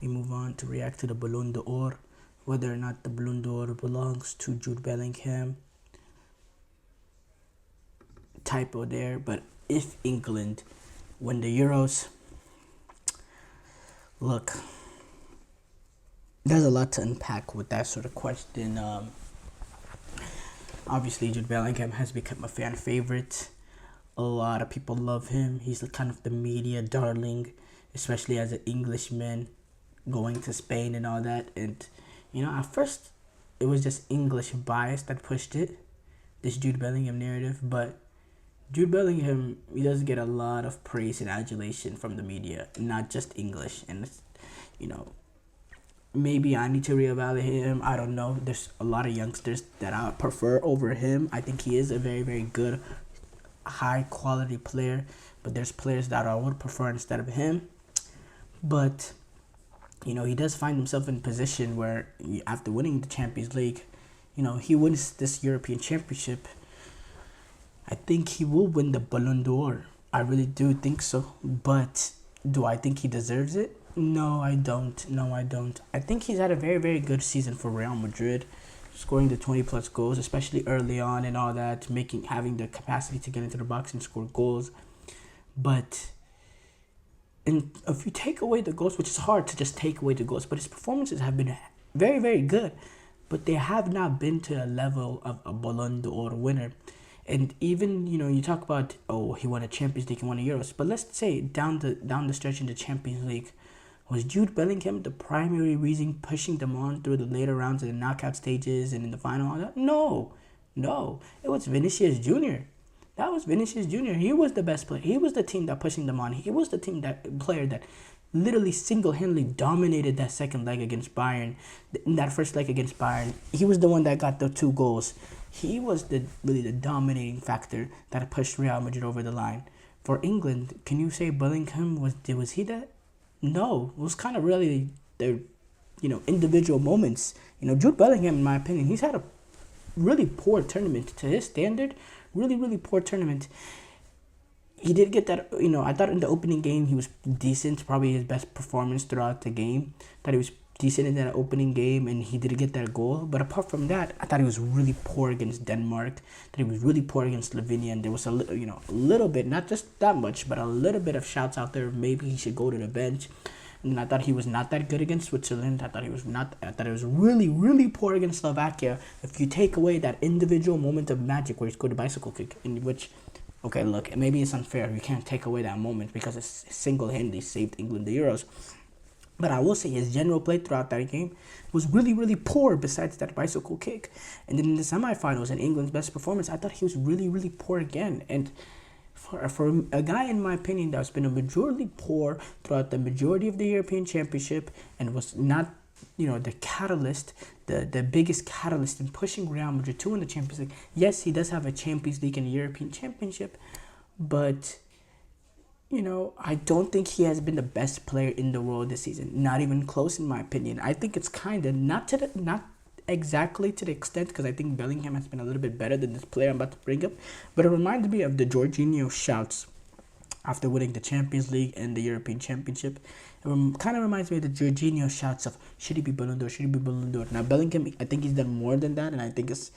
We move on to react to the Ballon d'Or, whether or not the Ballon d'Or belongs to Jude Bellingham. Typo there, but if England win the Euros, look, there's a lot to unpack with that sort of question. Obviously, Jude Bellingham has become a fan favorite. A lot of people love him. He's kind of the media darling, especially as an Englishman going to Spain and all that. And, at first, it was just English bias that pushed it, this Jude Bellingham narrative. But Jude Bellingham, he does get a lot of praise and adulation from the media, not just English. And, maybe I need to reevaluate him. I don't know. There's a lot of youngsters that I prefer over him. I think he is a very, very good, high quality player. But there's players that I would prefer instead of him. But, he does find himself in a position where after winning the Champions League, he wins this European Championship. I think he will win the Ballon d'Or. I really do think so. But do I think he deserves it? No, I don't. I think he's had a very, very good season for Real Madrid, scoring the 20-plus goals, especially early on and all that, having the capacity to get into the box and score goals. But if you take away the goals, which is hard to just take away the goals, but his performances have been very, very good. But they have not been to a level of a Ballon d'Or winner. And even, you talk about, he won a Champions League and won a Euros. But let's say down the stretch in the Champions League, was Jude Bellingham the primary reason pushing them on through the later rounds of the knockout stages and in the final? No. It was Vinicius Jr. That was Vinicius Jr. He was the best player. He was the team that pushing them on. He was the player that literally single-handedly dominated that second leg against Bayern. In that first leg against Bayern, he was the one that got the 2 goals. He was really the dominating factor that pushed Real Madrid over the line. For England, can you say Bellingham was he that? No, it was kind of really their, individual moments. Jude Bellingham, in my opinion, he's had a really poor tournament to his standard. Really, really poor tournament. He did get that, I thought in the opening game he was decent, probably his best performance throughout the game. Thought he was decent in that opening game, and he did get that goal. But apart from that, I thought he was really poor against Denmark. That he was really poor against Slovenia, and there was a little bit, not just that much, but a little bit of shouts out there. Maybe he should go to the bench. And I thought he was not that good against Switzerland. I thought he was really, really poor against Slovakia. If you take away that individual moment of magic where he scored a bicycle kick, in which, okay, look, maybe it's unfair. You can't take away that moment because it single-handedly saved England the Euros. But I will say his general play throughout that game was really, really poor besides that bicycle kick. And then in the semifinals, in England's best performance, I thought he was really, really poor again. And for a guy, in my opinion, that's been a majority poor throughout the majority of the European Championship and was not, the catalyst, the biggest catalyst in pushing Real Madrid to win the Champions League. Yes, he does have a Champions League and a European Championship, but I don't think he has been the best player in the world this season. Not even close, in my opinion. I think it's kind of not exactly to the extent, because I think Bellingham has been a little bit better than this player I'm about to bring up. But it reminds me of the Jorginho shouts after winning the Champions League and the European Championship. It kind of reminds me of the Jorginho shouts of, should he be Ballon d'Or, should he be Ballon d'Or? Now, Bellingham, I think he's done more than that, and I think it's,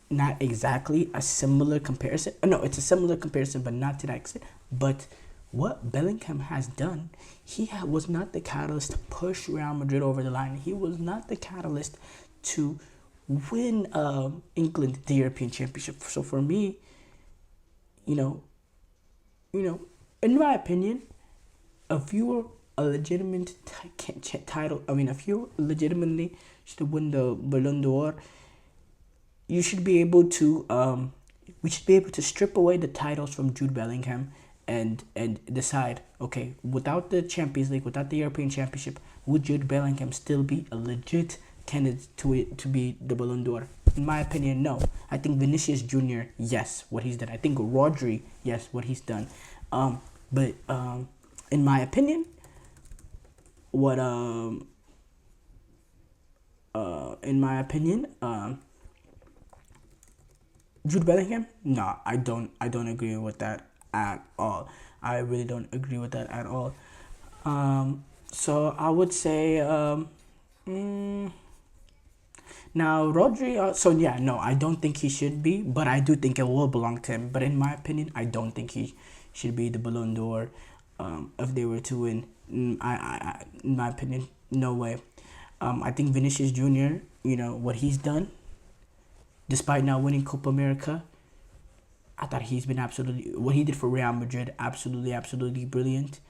not exactly a similar comparison. No, it's a similar comparison, but not to that extent. But what Bellingham has done, he was not the catalyst to push Real Madrid over the line. He was not the catalyst to win England the European Championship. So for me, in my opinion, if you were a legitimate title, if you legitimately should win the Ballon d'Or, you should be able to we should be able to strip away the titles from Jude Bellingham and decide, okay, without the Champions League, without the European Championship, would Jude Bellingham still be a legit candidate to be the Ballon d'Or? In my opinion, no. I think Vinicius Jr., yes, what he's done. I think Rodri, yes, what he's done. But in my opinion, what Jude Bellingham? No, I don't agree with that at all. I really don't agree with that at all. So I would say, mm, now Rodri. So yeah, no, I don't think he should be, but I do think it will belong to him. But in my opinion, I don't think he should be the Ballon d'Or. If they were to win, in my opinion, no way. I think Vinicius Junior. You know what he's done, despite not winning Copa America. I thought he's been absolutely what he did for Real Madrid. Absolutely brilliant.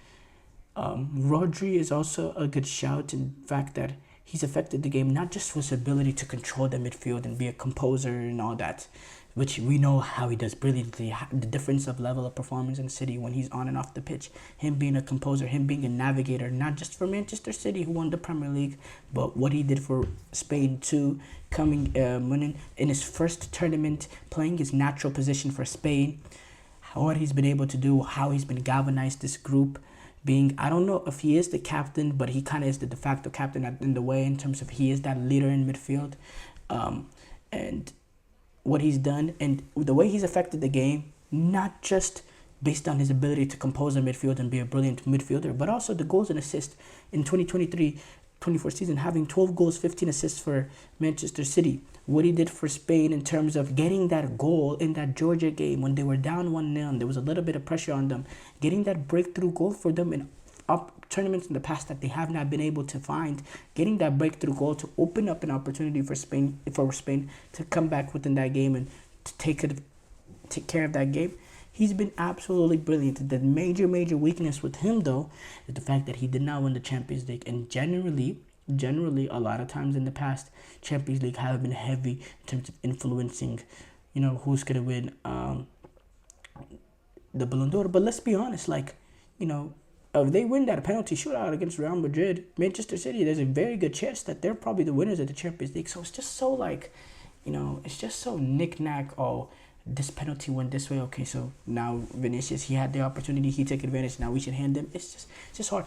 Rodri is also a good shout in the fact that he's affected the game not just for his ability to control the midfield and be a composer and all that, which we know how he does brilliantly. The difference of level of performance in City when he's on and off the pitch, him being a composer, him being a navigator, not just for Manchester City who won the Premier League, but what he did for Spain too, winning in his first tournament, playing his natural position for Spain, what he's been able to do, how he's been galvanized this group. Being, I don't know if he is the captain, but he kind of is the de facto captain in the way in terms of he is that leader in midfield, and what he's done and the way he's affected the game, not just based on his ability to compose a midfield and be a brilliant midfielder, but also the goals and assists in 2023-24 season, having 12 goals, 15 assists for Manchester City. What he did for Spain in terms of getting that goal in that Georgia game when they were down 1-0 and there was a little bit of pressure on them, getting that breakthrough goal for them in tournaments in the past that they have not been able to find, getting that breakthrough goal to open up an opportunity for Spain to come back within that game and to take care of that game. He's been absolutely brilliant. The major weakness with him though is the fact that he did not win the Champions League, and generally a lot of times in the past, Champions League have been heavy in terms of influencing, who's gonna win the Ballon d'Or. But let's be honest, if they win that penalty shootout against Real Madrid, Manchester City, there's a very good chance that they're probably the winners of the Champions League. So it's just so it's just so knick-knack. Oh, this penalty went this way. Okay, so now Vinicius, he had the opportunity, he took advantage. Now we should hand him. It's just hard.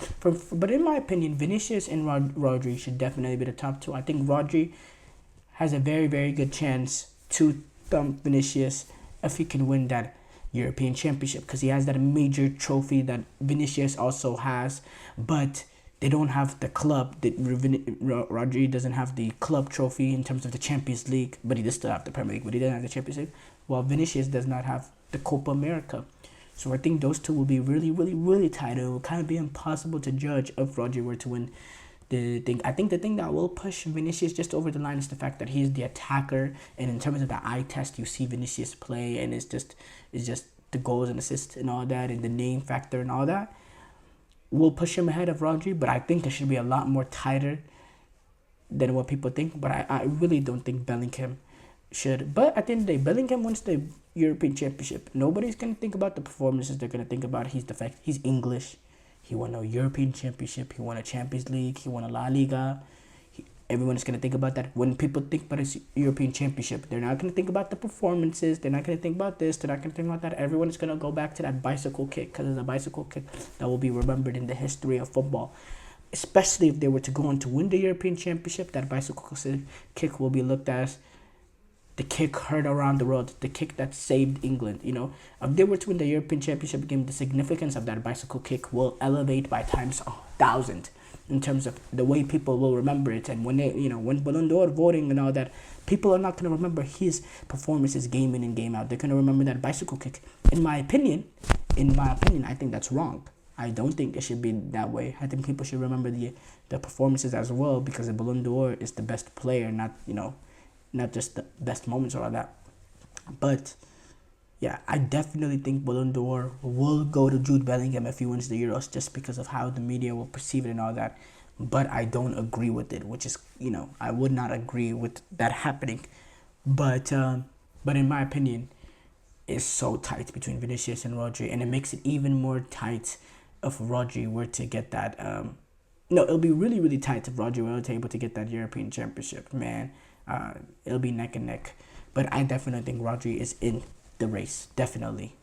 But in my opinion, Vinicius and Rodri should definitely be the top two. I think Rodri has a very, very good chance to thump Vinicius if he can win that European Championship, because he has that major trophy that Vinicius also has, but they don't have the club. Rodri doesn't have the club trophy in terms of the Champions League, but he does still have the Premier League, but he doesn't have the Champions League, while Vinicius does not have the Copa America. So I think those two will be really tight. It will kind of be impossible to judge if Rodri were to win the thing. I think the thing that will push Vinicius just over the line is the fact that he's the attacker, and in terms of the eye test, you see Vinicius play, and it's just the goals and assists and all that, and the name factor and all that will push him ahead of Rodri. But I think it should be a lot more tighter than what people think. But I really don't think Bellingham should. But at the end of the day, Bellingham wins the European Championship. Nobody's gonna think about the performances. They're gonna think about he's the fact he's English. He won a European Championship. He won a Champions League. He won a La Liga. Everyone is going to think about that. When people think about a European Championship, they're not going to think about the performances. They're not going to think about this. They're not going to think about that. Everyone is going to go back to that bicycle kick, because it's a bicycle kick that will be remembered in the history of football. Especially if they were to go on to win the European Championship, that bicycle kick will be looked at as the kick heard around the world, the kick that saved England. If they were to win the European Championship game, the significance of that bicycle kick will elevate by times 1,000 in terms of the way people will remember it. And when when Ballon d'Or voting and all that, people are not going to remember his performances game in and game out. They're going to remember that bicycle kick. In my opinion, I think that's wrong. I don't think it should be that way. I think people should remember the performances as well, because the Ballon d'Or is the best player, not just the best moments or all that. But yeah, I definitely think Ballon d'Or will go to Jude Bellingham if he wins the Euros, just because of how the media will perceive it and all that. But I don't agree with it, which is, I would not agree with that happening. But in my opinion, it's so tight between Vinicius and Rodri, and it makes it even more tight if Rodri were to get that. No, it'll be really tight if Rodri were to able to get that European Championship, man. It'll be neck and neck. But I definitely think Rodri is in the race, definitely.